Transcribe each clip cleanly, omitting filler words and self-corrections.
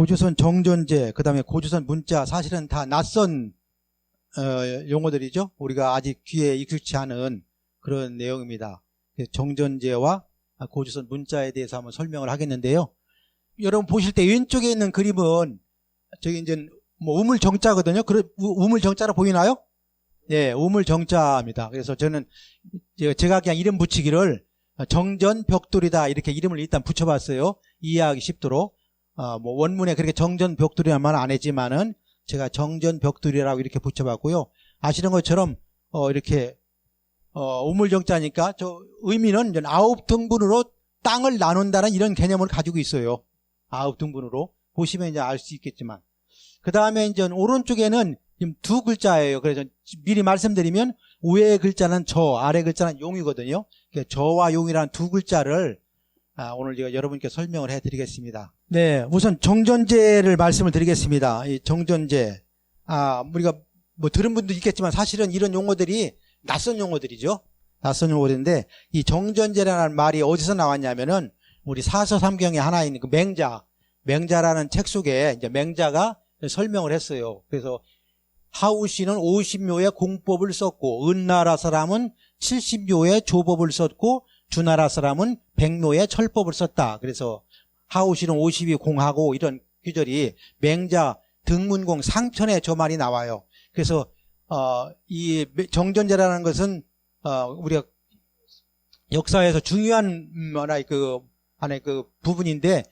고조선 정전제, 그 다음에 고조선 문자, 사실은 다 낯선 용어들이죠. 우리가 아직 귀에 익숙치 않은 그런 내용입니다. 정전제와 고조선 문자에 대해서 한번 설명을 하겠는데요. 여러분 보실 때 왼쪽에 있는 그림은 저기 이제 뭐 우물정자거든요. 우물정자로 보이나요? 네, 우물정자입니다. 그래서 저는 제가 그냥 이름 붙이기를 정전벽돌이다 이렇게 이름을 일단 붙여봤어요. 이해하기 쉽도록. 뭐 원문에 그렇게 정전벽돌이라는 말은 안 했지만은 제가 정전벽돌이라고 이렇게 붙여봤고요. 아시는 것처럼 이렇게 우물정자니까 저 의미는 9등분으로 땅을 나눈다는 이런 개념을 가지고 있어요. 9등분으로 보시면 이제 알 수 있겠지만, 그 다음에 이제 오른쪽에는 지금 두 글자예요. 그래서 미리 말씀드리면 위에 글자는 저, 아래 글자는 용이거든요. 저와 용이라는 두 글자를 오늘 제가 여러분께 설명을 해드리겠습니다. 네, 우선 정전제를 말씀을 드리겠습니다. 이 정전제, 우리가 뭐 들은 분도 있겠지만 사실은 이런 용어들이 낯선 용어들이죠. 낯선 용어들인데, 이 정전제라는 말이 어디서 나왔냐면은 우리 사서삼경에 하나 있는 그 맹자라는 책 속에 이제 맹자가 설명을 했어요. 그래서 하우씨는 50묘의 공법을 썼고, 은나라 사람은 70묘의 조법을 썼고, 주나라 사람은 100묘의 철법을 썼다. 그래서 하우씨는 50이 공하고 이런 규절이 맹자 등문공 상편에 저 말이 나와요. 그래서 이 정전제라는 것은 우리가 역사에서 중요한 하나의 그 부분인데,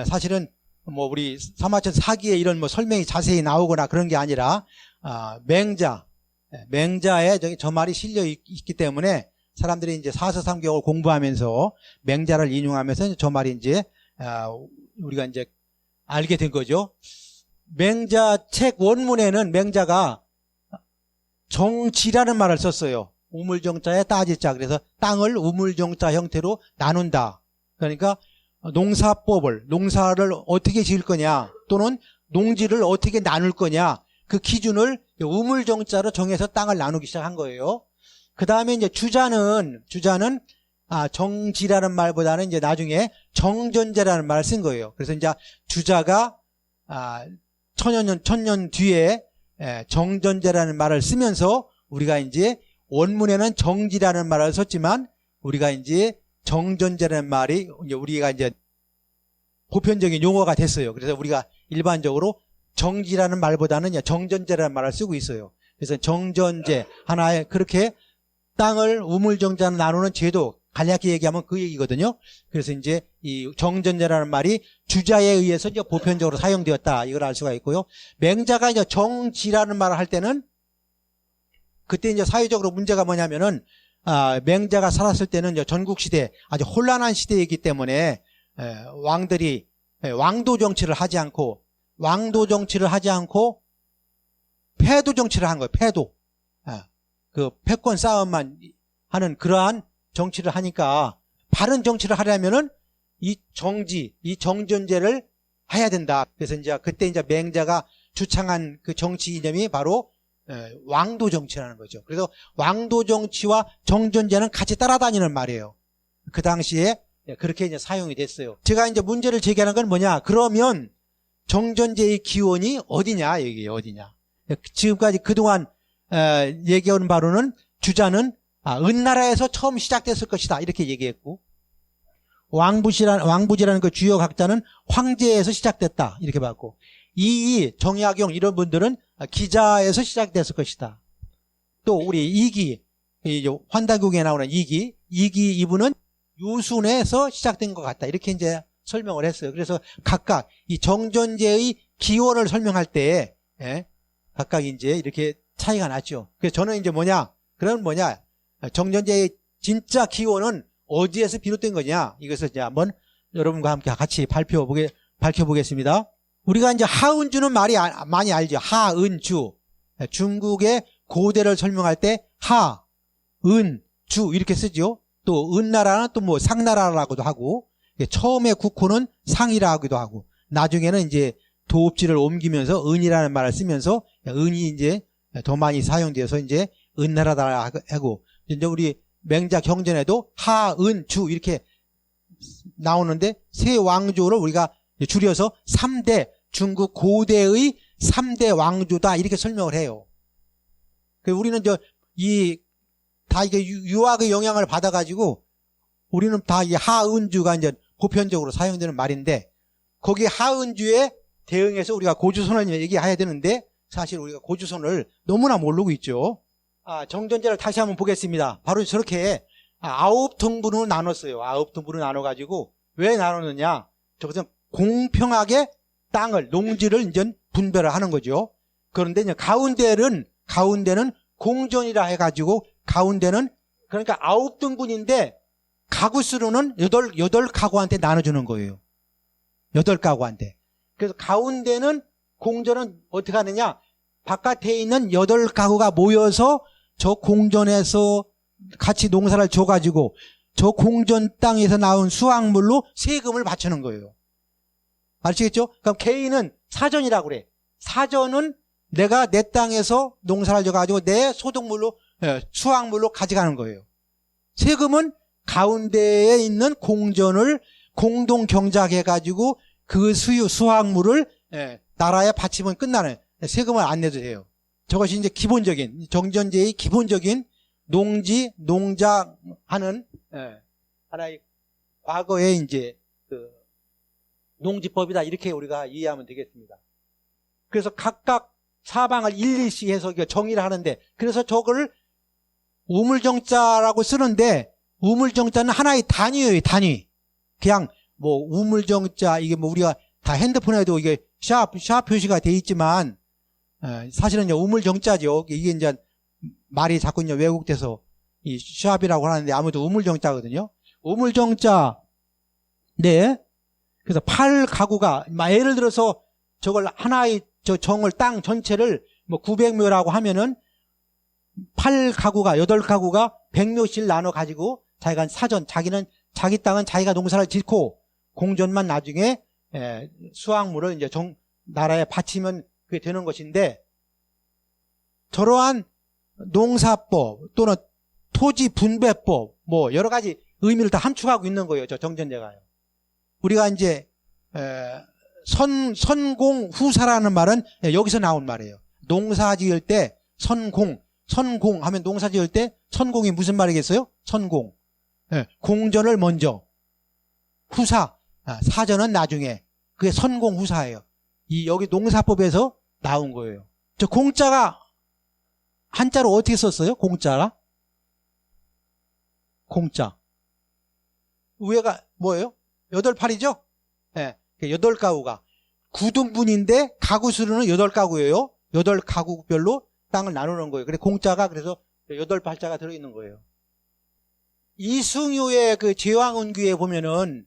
사실은 뭐 우리 사마천 사기에 이런 뭐 설명이 자세히 나오거나 그런 게 아니라 맹자의 저 말이 실려 있기 때문에 사람들이 이제 사서삼경을 공부하면서 맹자를 인용하면서 저 말이 이제 우리가 이제 알게 된 거죠. 맹자 책 원문에는 맹자가 정지라는 말을 썼어요. 우물정자에 따지자. 그래서 땅을 우물정자 형태로 나눈다. 그러니까 농사를 어떻게 지을 거냐, 또는 농지를 어떻게 나눌 거냐, 그 기준을 우물정자로 정해서 땅을 나누기 시작한 거예요. 그 다음에 이제 주자는 정지라는 말보다는 이제 나중에 정전제라는 말을 쓴 거예요. 그래서 이제 주자가 천년 뒤에 정전제라는 말을 쓰면서 우리가 이제 원문에는 정지라는 말을 썼지만 우리가 이제 정전제라는 말이 우리가 이제 보편적인 용어가 됐어요. 그래서 우리가 일반적으로 정지라는 말보다는 정전제라는 말을 쓰고 있어요. 그래서 정전제 하나의 그렇게 땅을 우물정자로 나누는 제도, 간략히 얘기하면 그 얘기거든요. 그래서 이제 이 정전제라는 말이 주자에 의해서 이제 보편적으로 사용되었다, 이걸 알 수가 있고요. 맹자가 이제 정지라는 말을 할 때는 그때 이제 사회적으로 문제가 뭐냐면은 맹자가 살았을 때는 이제 전국시대 아주 혼란한 시대이기 때문에 왕들이 왕도 정치를 하지 않고 패도 정치를 한 거예요. 패도. 그 패권 싸움만 하는 그러한 정치를 하니까 바른 정치를 하려면은 이 정전제를 해야 된다. 그래서 이제 그때 이제 맹자가 주창한 그 정치 이념이 바로 왕도 정치라는 거죠. 그래서 왕도 정치와 정전제는 같이 따라다니는 말이에요. 그 당시에 그렇게 이제 사용이 됐어요. 제가 이제 문제를 제기하는 건 뭐냐? 그러면 정전제의 기원이 어디냐? 여기 어디냐? 지금까지 그동안 얘기해온 바로는 주자는 은나라에서 처음 시작됐을 것이다, 이렇게 얘기했고, 왕부지라는 그 주요 각자는 황제에서 시작됐다, 이렇게 봤고, 정약용 이런 분들은 기자에서 시작됐을 것이다. 또 우리 이기, 환단국에 나오는 이기 이분은 유순에서 시작된 것 같다, 이렇게 이제 설명을 했어요. 그래서 각각 이 정전제의 기원을 설명할 때 각각 이제 이렇게 차이가 났죠. 그래서 저는 이제 정전제의 진짜 기원은 어디에서 비롯된 거냐, 이것을 이제 한번 여러분과 함께 같이 밝혀보겠습니다. 우리가 이제 하은주는 많이 알죠. 하은주. 중국의 고대를 설명할 때 하은주 이렇게 쓰죠. 또 은나라는 또 뭐 상나라라고도 하고, 처음에 국호는 상이라 하기도 하고, 나중에는 이제 도읍지를 옮기면서 은이라는 말을 쓰면서 은이 이제 더 많이 사용되어서 이제 은나라다 하고, 이제 우리 맹자 경전에도 하은주 이렇게 나오는데 세 왕조를 우리가 줄여서 3대 중국 고대의 3대 왕조다 이렇게 설명을 해요. 우리는 다 이게 유학의 영향을 받아가지고 우리는 다 이 하은주가 이제 보편적으로 사용되는 말인데 거기 하은주에 대응해서 우리가 고주선을 얘기해야 되는데 사실 우리가 고주선을 너무나 모르고 있죠. 정전제를 다시 한번 보겠습니다. 바로 저렇게 9등분으로 나눴어요. 9등분으로 나눠가지고 왜 나눴느냐? 저것은 공평하게 땅을 농지를 이제 분배를 하는 거죠. 그런데 이제 가운데는 공전이라 해가지고 가운데는 그러니까 9등분인데 가구 수로는 8가구한테 나눠주는 거예요. 8가구한테. 그래서 가운데는 공전은 어떻게 하느냐? 바깥에 있는 8가구가 모여서 저 공전에서 같이 농사를 줘가지고 저 공전 땅에서 나온 수확물로 세금을 바치는 거예요. 아시겠죠? 그럼 개인은 사전이라고 그래. 사전은 내가 내 땅에서 농사를 져가지고 내 소득물로 수확물로 가져가는 거예요. 세금은 가운데에 있는 공전을 공동 경작해가지고 그 수확물을 나라에 바치면 끝나는 세금을 안 내도 돼요. 저것이 이제 기본적인 정전제의 기본적인 농지 농작하는 하나의 과거의 이제 그 농지법이다 이렇게 우리가 이해하면 되겠습니다. 그래서 각각 사방을 일일씩 해서 정의를 하는데 그래서 저걸 우물정자라고 쓰는데 우물정자는 하나의 단위예요. 단위. 그냥 뭐 우물정자 이게 뭐 우리가 다 핸드폰에도 이게 샵 표시가 돼 있지만 사실은 이제 우물정자죠. 이게 이제 말이 자꾸 이제 왜곡돼서 이 샵이라고 하는데 아무래도 우물정자거든요. 우물정자 네. 그래서 8가구가 예를 들어서 저걸 하나의 저 정을 땅 전체를 뭐 900묘라고 하면은 8가구가 8가구가 100묘씩 나눠 가지고 자기가 사전 자기 땅은 자기가 농사를 짓고 공전만 나중에 수확물을 이제 나라에 바치면 그게 되는 것인데 저러한 농사법 또는 토지 분배법 뭐 여러 가지 의미를 다 함축하고 있는 거예요. 저 정전제가요. 우리가 이제 선공후사라는 말은 여기서 나온 말이에요. 농사 지을 때 선공 하면 농사 지을 때 선공이 무슨 말이겠어요? 선공. 공전을 먼저 후사 사전은 나중에 그게 선공후사예요. 여기 농사법에서 나온 거예요. 저 공자가 한자로 어떻게 썼어요? 공자 위에가 뭐예요? 8팔이죠? 8가구가 9등분인데 가구 수로는 8가구예요. 8가구별로 땅을 나누는 거예요. 그래서 공자가 그래서 8팔자가 들어있는 거예요. 이승효의 그 제왕운기에 보면은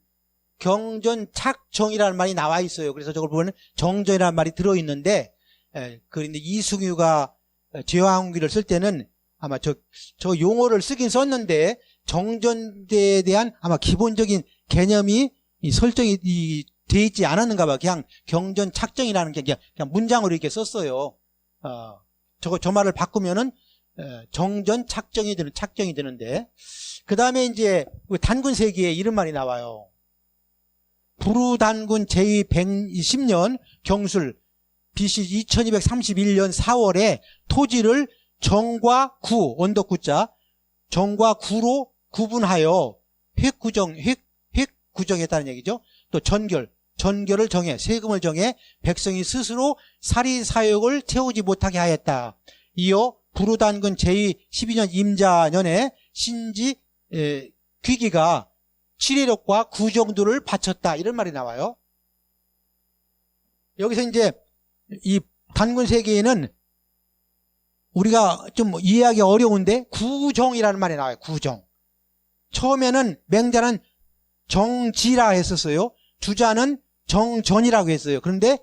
경전착정이라는 말이 나와 있어요. 그래서 저걸 보면 정전이라는 말이 들어있는데, 그런데 이승효가 제왕운기를 쓸 때는 아마 저 용어를 쓰긴 썼는데 정전에 대한 아마 기본적인 개념이 설정이 돼 있지 않았는가 봐. 그냥 경전착정이라는 게 그냥 문장으로 이렇게 썼어요. 저 말을 바꾸면은 정전착정이 되는데 그 다음에 이제 단군세기에 이런 말이 나와요. 부르단군 제110년 경술 BC 2231년 4월에 토지를 정과 구, 언덕구자 정과 구로 구분하여 획구정했다는 얘기죠. 또 전결을 정해 세금을 정해 백성이 스스로 사리사욕을 채우지 못하게 하였다. 이어 부르단군 제12년 임자년에 신지 귀기가 치례력과 구정도를 바쳤다 이런 말이 나와요. 여기서 이제 이 단군세기에는 우리가 좀 이해하기 어려운데 구정이라는 말이 나와요. 구정. 처음에는 맹자는 정지라 했었어요. 주자는 정전이라고 했어요. 그런데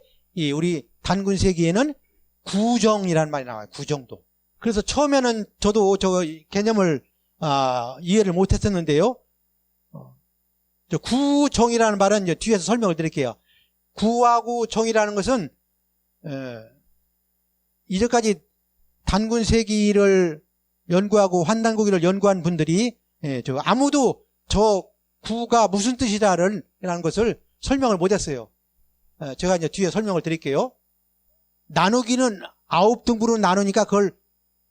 우리 단군세기에는 구정이라는 말이 나와요. 구정도. 그래서 처음에는 저도 저 개념을 이해를 못했었는데요. 저 구정이라는 말은 이제 뒤에서 설명을 드릴게요. 구하고 정이라는 것은 이제까지 단군세기를 연구하고 환단고기를 연구한 분들이 아무도 저 구가 무슨 뜻이라는 것을 설명을 못했어요. 제가 이제 뒤에 설명을 드릴게요. 나누기는 9등분으로 나누니까 그걸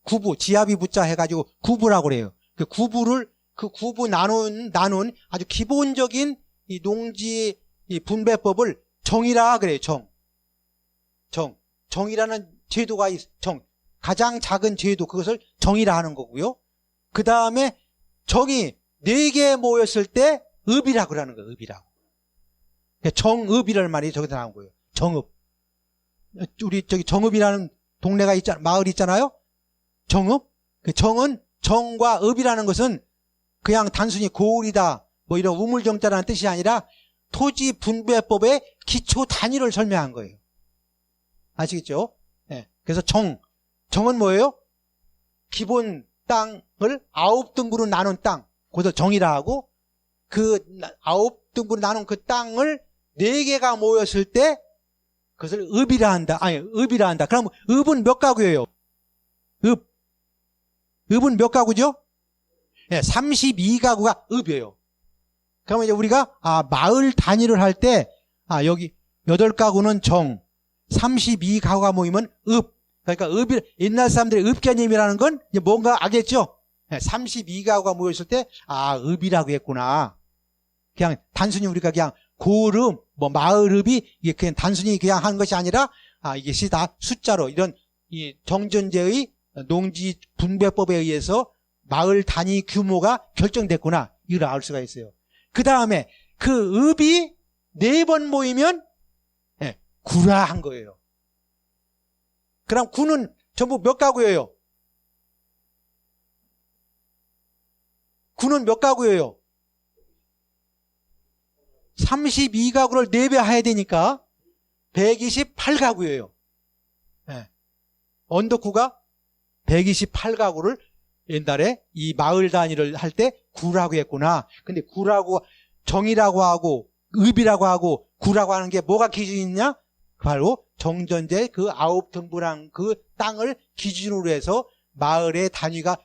구부, 지압이 부자 해가지고 구부라고 그래요. 그 구부 나눈 아주 기본적인 이 농지 이 분배법을 정이라 그래요. 정이라는 제도가 가장 작은 제도, 그것을 정이라 하는 거고요. 그 다음에 정이 4개 모였을 때 읍이라고 그러는 거예요. 읍이라고. 정읍이라는 말이 저기서 나온 거예요. 정읍. 우리 저기 정읍이라는 동네가 마을 있잖아요. 정읍. 그 정은 정과 읍이라는 것은 그냥 단순히 고을이다 뭐 이런 우물정자라는 뜻이 아니라 토지 분배법의 기초 단위를 설명한 거예요. 아시겠죠? 네. 그래서 정은 뭐예요? 기본 땅을 9등분으로 나눈 땅, 그것을 정이라 하고, 그 9등분으로 나눈 그 땅을 4개가 모였을 때 그것을 읍이라 한다. 읍이라 한다. 그럼 읍은 몇 가구예요? 읍은 몇 가구죠? 네, 32가구가 읍이에요. 그러면 이제 우리가 마을 단위를 할 때 여기 8가구는 정, 32가구가 모이면 읍. 그러니까 옛날 사람들의 읍 개념이라는 건 이제 뭔가 알겠죠? 32가구가 모였을 때 읍이라고 했구나. 그냥 단순히 우리가 그냥 고을읍, 뭐 마을읍이 이게 그냥 단순히 그냥 하는 것이 아니라 이것이 다 숫자로 이런 이 정전제의 농지 분배법에 의해서 마을 단위 규모가 결정됐구나. 이걸 알 수가 있어요. 그 다음에 그 읍이 4번 모이면 구라 한 거예요. 그럼 구는 전부 몇 가구예요? 구는 몇 가구예요? 32가구를 4배 해야 되니까 128가구예요. 언덕구가 128가구를 옛날에 이 마을 단위를 할 때 구라고 했구나. 근데 구라고 정이라고 하고 읍이라고 하고 구라고 하는 게 뭐가 기준이냐? 바로 정전제 그 9등분한 그 땅을 기준으로 해서 마을의 단위가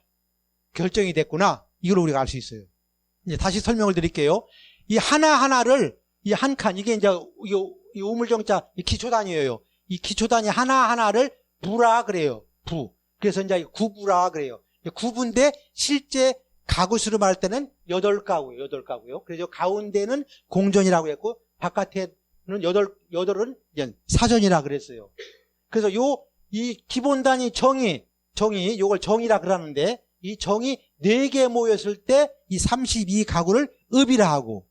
결정이 됐구나. 이걸 우리가 알 수 있어요. 이제 다시 설명을 드릴게요. 이 하나하나를 이 한 칸, 이게 이제 이 우물정자 이 기초 단위예요. 이 기초 단위 하나하나를 부라 그래요. 부. 그래서 이제 구부라 그래요. 구부인데 실제 가구 수로 말할 때는 8가구요. 그래서 가운데는 공전이라고 했고 바깥에는 8은 사전이라 그랬어요. 그래서 이 기본 단위 정이 요걸 정이라 그러는데 이 정이 4개 모였을 때 이 32가구를 읍이라 하고,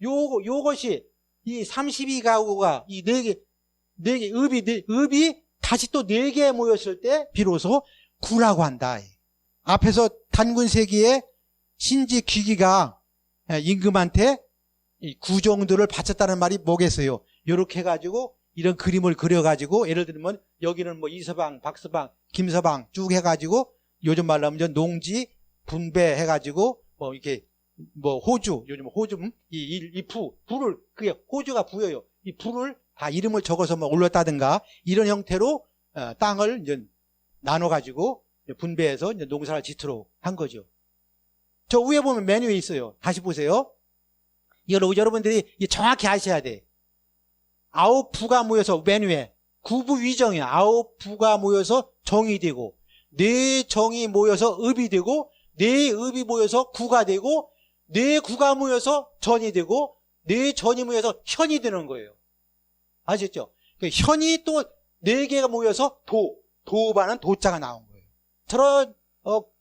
요것이 이 32가구가 이 4개 읍이 다시 또 4개 모였을 때 비로소 구라고 한다. 앞에서 단군세기의 신지 귀기가 임금한테 이 구정도를 바쳤다는 말이 뭐겠어요? 이렇게 해가지고 이런 그림을 그려가지고 예를 들면 여기는 뭐 이서방, 박서방, 김서방 쭉 해가지고 요즘 말로 하면 농지 분배해가지고 뭐 이렇게 뭐 호주, 요즘 호주 이 부를 그게 호주가 부여요. 이 부를 다 이름을 적어서 뭐 올렸다든가 이런 형태로 땅을 이제 나눠가지고 분배해서 이제 농사를 짓도록 한 거죠. 저 위에 보면 메뉴에 있어요. 다시 보세요. 이걸 여러분들이 정확히 아셔야 돼. 9부가 모여서 메뉴에 구부 위정이야. 9부가 모여서 정이 되고 4정이 모여서 읍이 되고 4읍이 모여서 구가 되고 4구가 모여서 전이 되고 4전이 모여서 현이 되는 거예요. 아셨죠? 현이 또 4개가 모여서 도반은 도자가 나온 거예요. 저런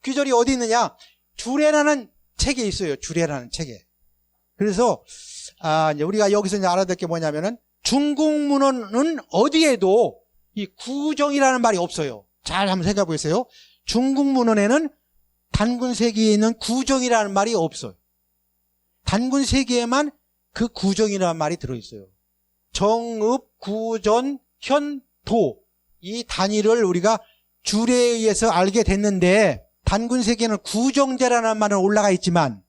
귀절이 어디 있느냐? 주례라는 책에 있어요. 주례라는 책에. 그래서 이제 우리가 여기서 이제 알아야 될 게 뭐냐면은 중국 문헌은 어디에도 이 구정이라는 말이 없어요. 잘 한번 생각해 보세요. 중국 문헌에는 단군세기에 있는 구정이라는 말이 없어요. 단군세기에만 그 구정이라는 말이 들어있어요. 정읍, 구전, 현, 도 이 단위를 우리가 주례에 의해서 알게 됐는데 단군세기에는 구정제라는 말은 올라가 있지만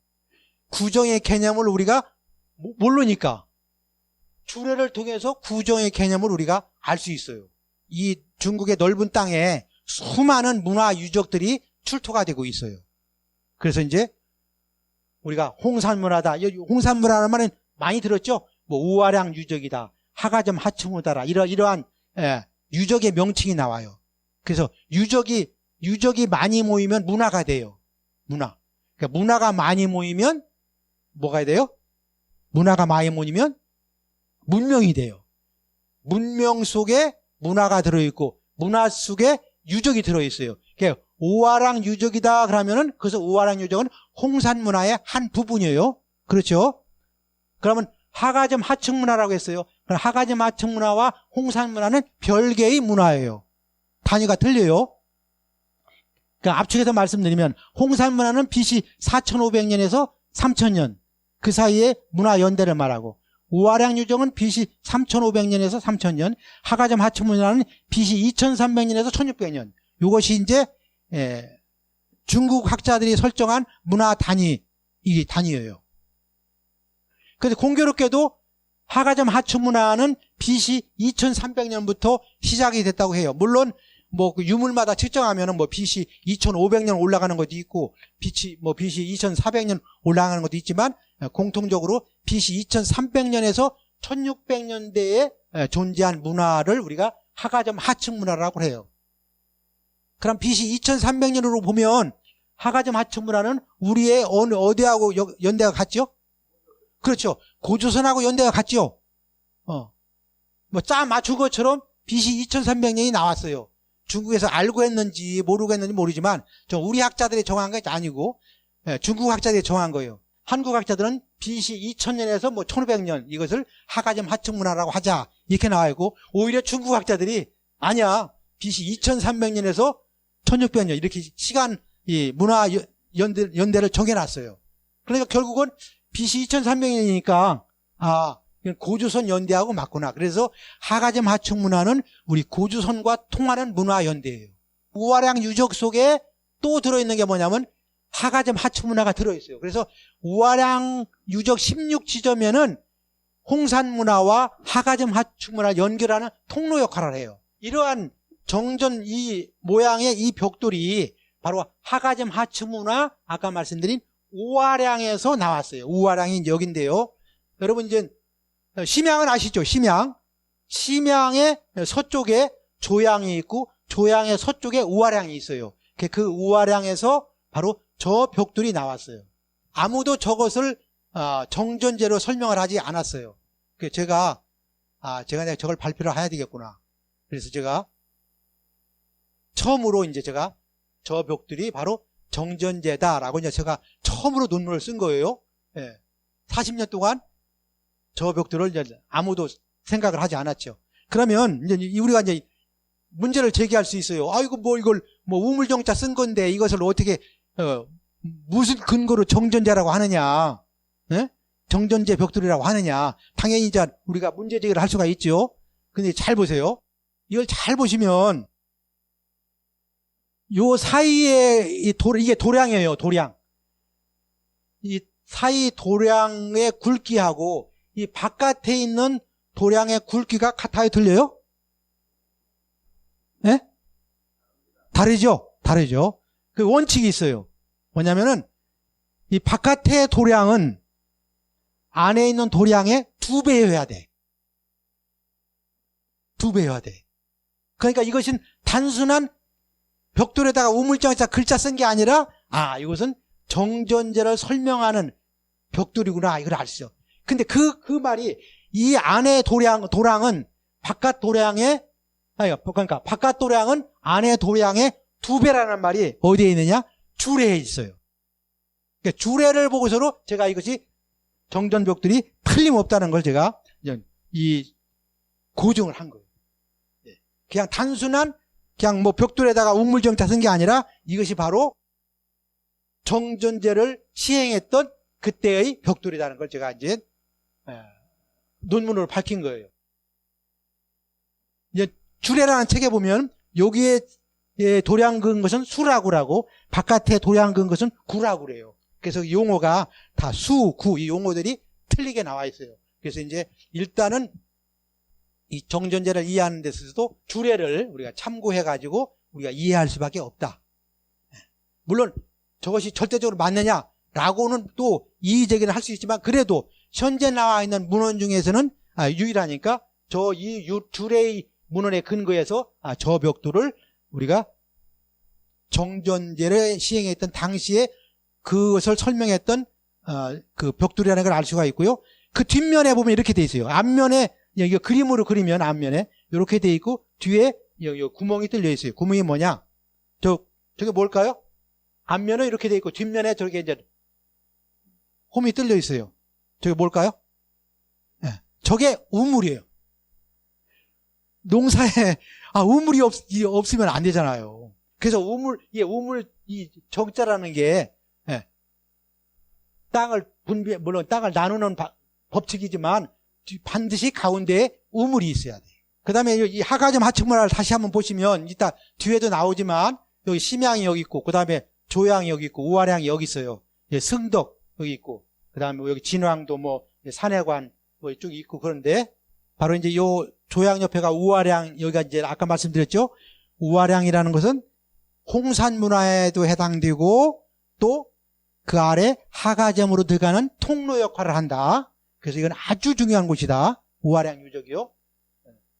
구정의 개념을 우리가 모르니까 주례를 통해서 구정의 개념을 우리가 알 수 있어요. 이 중국의 넓은 땅에 수많은 문화 유적들이 출토가 되고 있어요. 그래서 이제 우리가 홍산문화다. 홍산문화라는 말은 많이 들었죠? 뭐 우화량 유적이다. 하가점 하층무다라 이러한 유적의 명칭이 나와요. 그래서 유적이 많이 모이면 문화가 돼요. 문화. 그러니까 문화가 많이 모이면 뭐가 돼요? 문화가 많이 모이면 문명이 돼요. 문명 속에 문화가 들어있고 문화 속에 유적이 들어있어요. 그러니까 오화랑 유적이다 그러면은 그래서 오화랑 유적은 홍산문화의 한 부분이에요. 그렇죠? 그러면 하가점 하층문화라고 했어요. 그럼 하가점 하층문화와 홍산문화는 별개의 문화예요. 단위가 틀려요. 그러니까 압축해서 말씀드리면 홍산문화는 BC 4500년에서 3000년 그 사이에 문화 연대를 말하고 오화량 유적은 BC 3500년에서 3000년, 하가점 하층문화는 BC 2300년에서 1600년. 이것이 이제 중국 학자들이 설정한 문화 이 단위예요. 그래서 공교롭게도 하가점 하층문화는 BC 2300년부터 시작이 됐다고 해요. 물론 뭐 그 유물마다 측정하면은 뭐 BC 2500년 올라가는 것도 있고 BC 2400년 올라가는 것도 있지만 공통적으로 BC 2300년에서 1600년대에 존재한 문화를 우리가 하가점 하층문화라고 해요. 그럼 BC 2300년으로 보면 하가점 하층문화는 우리의 어디하고 연대가 같죠? 그렇죠. 고조선하고 연대가 같죠. 뭐 짜 맞춘 것처럼 BC 2300년이 나왔어요. 중국에서 알고 했는지 모르고 했는지 모르지만 우리 학자들이 정한 게 아니고 중국 학자들이 정한 거예요. 한국 학자들은 BC 2000년에서 뭐 1500년 이것을 하가점 하층문화라고 하자 이렇게 나와 있고 오히려 중국 학자들이 아니야 BC 2300년에서 1600년 이렇게 시간 이 문화 연대를 정해놨어요. 그러니까 결국은 BC 2300년이니까 고조선 연대하고 맞구나. 그래서 하가점 하층문화는 우리 고조선과 통하는 문화 연대예요. 우화량 유적 속에 또 들어있는 게 뭐냐면 하가점 하층문화가 들어있어요. 그래서 우화량 유적 16지점에는 홍산문화와 하가점 하층문화를 연결하는 통로 역할을 해요. 이러한 정전 이 모양의 이 벽돌이 바로 하가점 하층문화 아까 말씀드린 우화량에서 나왔어요. 우화량이 여긴데요. 여러분 이제 심양은 아시죠? 심양의 서쪽에 조양이 있고 조양의 서쪽에 우화량이 있어요. 그 우화량에서 바로 저 벽돌이 나왔어요. 아무도 저것을 정전제로 설명을 하지 않았어요. 제가 내가 저걸 발표를 해야 되겠구나. 그래서 제가 처음으로 이제 제가 저 벽돌이 바로 정전제다라고 이제 제가 처음으로 논문을 쓴 거예요. 40년 동안 저 벽돌을 아무도 생각을 하지 않았죠. 그러면 이제 우리가 이제 문제를 제기할 수 있어요. 이거 뭐 이걸 뭐 우물정자 쓴 건데 이것을 어떻게 무슨 근거로 정전제라고 하느냐? 정전제 벽돌이라고 하느냐? 당연히 이제 우리가 문제 제기를 할 수가 있죠. 근데 잘 보세요. 이걸 잘 보시면 요 사이에 이게 도량이에요. 도량. 이 사이 도량의 굵기하고 이 바깥에 있는 도량의 굵기가 같아요? 틀려요? 네? 다르죠? 그 원칙이 있어요. 뭐냐면은 이 바깥의 도량은 안에 있는 도량의 2배여야 돼. 2배여야 돼. 그러니까 이것은 단순한 벽돌에다가 우물정자 글자 쓴 게 아니라 이것은 정전제를 설명하는 벽돌이구나 이걸 알죠. 근데 그 말이 이 안에 도량은 바깥 도량의 그러니까 바깥 도량은 안에 도량의 2배라는 말이 어디에 있느냐? 주례에 있어요. 그러니까 주례를 보고서로 제가 이것이 정전벽돌이 틀림없다는 걸 제가 이 고증을 한 거예요. 그냥 단순한 그냥 뭐 벽돌에다가 우물정자 쓴 게 아니라 이것이 바로 정전제를 시행했던 그때의 벽돌이라는 걸 제가 이제 논문으로 밝힌 거예요. 이제 주례라는 책에 보면 여기에 도량 그은 것은 수라구라고 바깥에 도량 그은 것은 구라구래요. 그래서 용어가 다 수, 구 이 용어들이 틀리게 나와 있어요. 그래서 이제 일단은 이 정전제를 이해하는 데 있어서도 주례를 우리가 참고해가지고 우리가 이해할 수밖에 없다. 물론 저것이 절대적으로 맞느냐라고는 또 이의제기는 할 수 있지만 그래도 현재 나와 있는 문헌 중에서는 유일하니까 저 이 둘의 문헌에 근거해서 저 벽돌을 우리가 정전제를 시행했던 당시에 그것을 설명했던 그 벽돌이라는 걸 알 수가 있고요. 그 뒷면에 보면 이렇게 돼 있어요. 앞면에 여기 그림으로 그리면 앞면에 이렇게 돼 있고 뒤에 여기 구멍이 뚫려 있어요. 구멍이 뭐냐? 저게 뭘까요? 앞면은 이렇게 돼 있고 뒷면에 저게 이제 홈이 뚫려 있어요. 저게 뭘까요? 네. 저게 우물이에요. 농사에 우물이 없으면 안 되잖아요. 그래서 우물 이 정자라는 게 땅을 물론 땅을 나누는 법칙이지만 반드시 가운데에 우물이 있어야 돼. 그 다음에 이 하가점 하층문화를 다시 한번 보시면 이따 뒤에도 나오지만 여기 심양이 여기 있고 그 다음에 조양이 여기 있고 우아량이 여기 있어요. 승덕 여기 있고 그 다음에 여기 진왕도 산해관 쭉 있고 그런데 바로 이제 요 조양 옆에가 우아량 여기가 이제 아까 말씀드렸죠. 우아량이라는 것은 홍산문화에도 해당되고 또 그 아래 하가점으로 들어가는 통로 역할을 한다. 그래서 이건 아주 중요한 곳이다. 우아량 유적이요.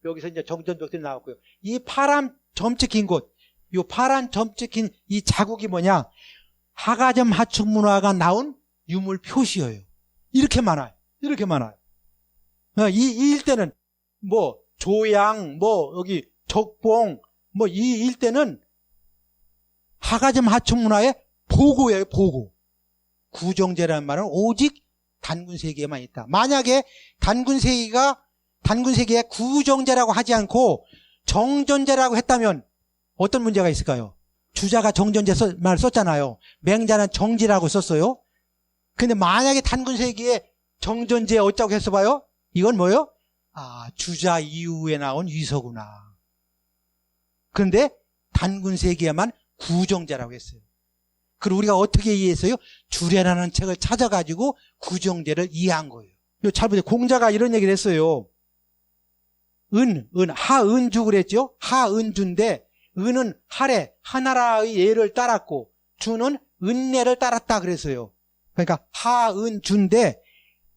여기서 이제 정전벽들이 나왔고요. 이 파란 점 찍힌 곳, 이 파란 점 찍힌 이 자국이 뭐냐? 하가점 하층문화가 나온 유물 표시예요. 이렇게 많아요. 이렇게 많아요. 이 일대는 조양, 여기 적봉, 이 일대는 하가점 하층문화의 보고예요. 보고. 구정제라는 말은 오직 단군세기에만 있다. 만약에 단군세기에 구정제라고 하지 않고 정전제라고 했다면 어떤 문제가 있을까요? 주자가 정전제 말 썼잖아요. 맹자는 정지라고 썼어요. 근데 만약에 단군세기에 정전제 어쩌고 했어 봐요? 이건 뭐예요? 주자 이후에 나온 위서구나. 그런데 단군세기에만 구정제라고 했어요. 그리고 우리가 어떻게 이해했어요? 주례라는 책을 찾아가지고 구정제를 이해한 거예요. 잘 보세요. 공자가 이런 얘기를 했어요. 하은주 그랬죠? 하은주인데, 은은 하래, 하나라의 예를 따랐고, 주는 은례를 따랐다 그랬어요. 그러니까 하은주인데,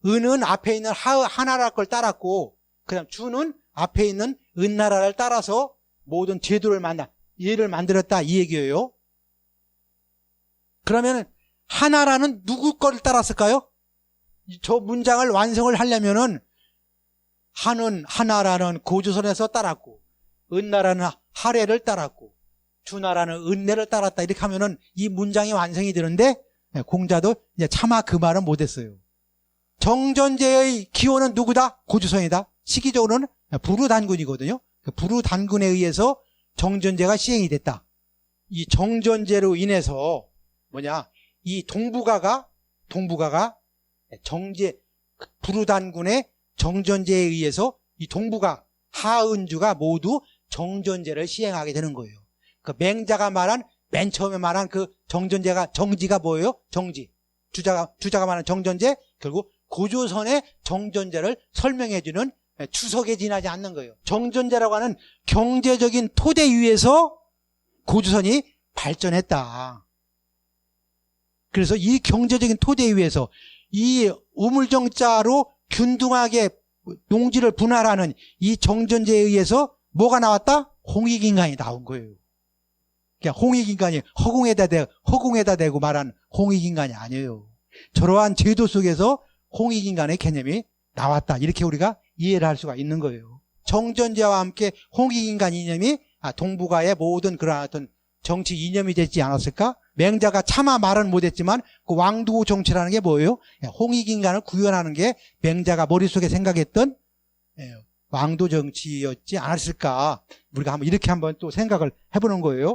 은은 앞에 있는 하나라 걸 따랐고, 그 다음 주는 앞에 있는 은나라를 따라서 모든 제도를 예를 만들었다 이 얘기예요. 그러면 하나라는 누구 거를 따랐을까요? 저 문장을 완성을 하려면은 하나라는 고조선에서 따랐고 은나라는 하래를 따랐고 주나라는 은례를 따랐다 이렇게 하면은 이 문장이 완성이 되는데 공자도 이제 차마 그 말은 못했어요. 정전제의 기원은 누구다? 고조선이다. 시기적으로는 부르단군이거든요. 부르단군에 의해서 정전제가 시행이 됐다. 이 정전제로 인해서 이 동북아가 부르단군의 정전제에 의해서 이 동북아 하은주가 모두 정전제를 시행하게 되는 거예요. 그 맹자가 말한 맨 처음에 말한 그 정지가 뭐예요? 정지. 주자가 말한 정전제 결국 고조선의 정전제를 설명해주는 추석에 지나지 않는 거예요. 정전제라고 하는 경제적인 토대 위에서 고조선이 발전했다. 그래서 이 경제적인 토대 위에서 이 우물정자로 균등하게 농지를 분할하는 이 정전제에 의해서 뭐가 나왔다? 홍익인간이 나온 거예요. 그러니까 홍익인간이 허공에다 대고 말한 홍익인간이 아니에요. 저러한 제도 속에서 홍익인간의 개념이 나왔다. 이렇게 우리가 이해를 할 수가 있는 거예요. 정전제와 함께 홍익인간 이념이 동북아의 모든 그런 어떤 정치 이념이 되지 않았을까? 맹자가 차마 말은 못했지만 그 왕도 정치라는 게 뭐예요? 홍익인간을 구현하는 게 맹자가 머릿속에 생각했던 왕도 정치였지 않았을까? 우리가 이렇게 한번 또 생각을 해보는 거예요.